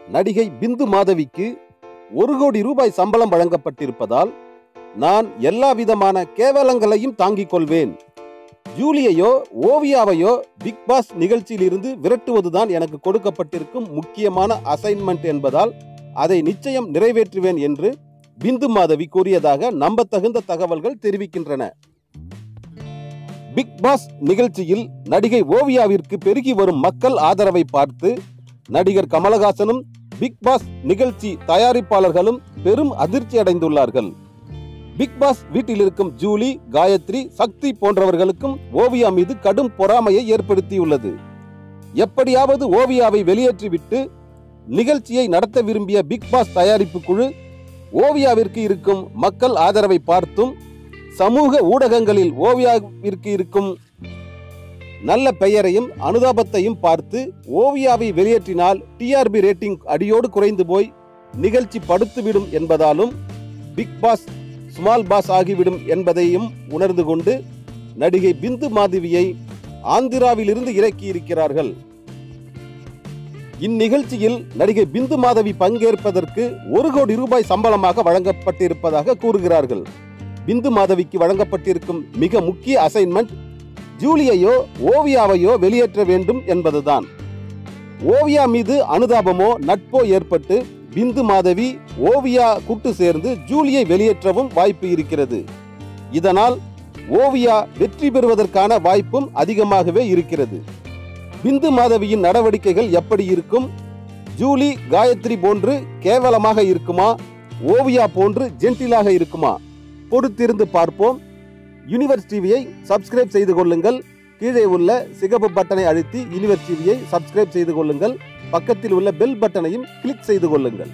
நடிகை பிந்து மாதவிக்கு 1 கோடி ரூபாய் சம்பளம் வழங்கப்பட்டிருப்பதால் நான் எல்லா விதமான கேவலங்களையும் தாங்கிக் கொள்வேன். ஜூலியையோ ஓவியாவையோ பிக் பாஸ் நிகழ்ச்சியிலிருந்து விரட்டுவதுதான் எனக்கு கொடுக்கப்பட்டிருக்கும் முக்கியமான அசைன்மெண்ட் என்பதால் அதை நிச்சயம் நிறைவேற்றுவேன் என்று பிந்து மாதவி கூறியதாக நம்பத்தகுந்த தகவல்கள் தெரிவிக்கின்றன. பிக் பாஸ் நிகழ்ச்சியில் நடிகை ஓவியாவிற்கு பெருகி வரும் மக்கள் ஆதரவை பார்த்து நடிகர் கமலஹாசனும் பிக் பாஸ் நிகழ்ச்சி தயாரிப்பாளர்களும் பெரும் அதிர்ச்சி அடைந்துள்ளார்கள். பிக் பாஸ் வீட்டில் இருக்கும் ஜூலி, காயத்ரி, சக்தி போன்றவர்களுக்கும் ஓவியா மீது கடும் பொறாமையை ஏற்படுத்தியுள்ளது. எப்படியாவது ஓவியாவை வெளியேற்றிவிட்டு நிகழ்ச்சியை நடத்த விரும்பிய பிக் பாஸ் தயாரிப்பு குழு ஓவியாவிற்கு இருக்கும் மக்கள் ஆதரவை பார்த்தும் சமூக ஊடகங்களில் ஓவியாவிற்கு இருக்கும் நல்ல பெயரையும் அனுதாபத்தையும் பார்த்து ஓவியாவை வெளியேற்றினால் டிஆர்பி ரேட்டிங் அடியோடு குறைந்து போய் நிகழ்ச்சி படுத்துவிடும் என்பதாலும் பிக் பாஸ் ஸ்மால் பாஸ் ஆகிவிடும் என்பதையும் உணர்ந்து கொண்டு நடிகை பிந்து மாதவியை ஆந்திராவிலிருந்து இறக்கி இருக்கிறார்கள். இந்நிகழ்ச்சியில் நடிகை பிந்து மாதவி பங்கேற்பதற்கு 1 கோடி ரூபாய் சம்பளமாக வழங்கப்பட்டிருப்பதாக கூறுகிறார்கள். பிந்து மாதவிக்கு வழங்கப்பட்டிருக்கும் மிக முக்கிய அசைன்மெண்ட் ஜூலியையோ ஓவியாவையோ வெளியேற்ற வேண்டும் என்பதுதான். ஓவியா மீது அனுதாபமோ நட்போ ஏற்பட்டு பிந்து மாதவி ஓவியா கூட்டு சேர்ந்து ஜூலியை வெளியேற்றவும் வாய்ப்பு இருக்கிறது. இதனால் ஓவியா வெற்றி பெறுவதற்கான வாய்ப்பும் அதிகமாகவே இருக்கிறது. பிந்து மாதவியின் நடவடிக்கைகள் எப்படி இருக்கும்? ஜூலி, காயத்ரி போன்று கேவலமாக இருக்குமா? ஓவியா போன்று ஜென்டிலாக இருக்குமா? பொறுத்திருந்து பார்ப்போம். யூனிவர்ஸ் டிவியை சப்ஸ்கிரைப் செய்து கொள்ளுங்கள். கீழே உள்ள சிகப்பு பட்டனை அழுத்தி யூனிவர்ஸ் டிவியை சப்ஸ்கிரைப் செய்து கொள்ளுங்கள். பக்கத்தில் உள்ள பெல் பட்டனையும் கிளிக் செய்து கொள்ளுங்கள்.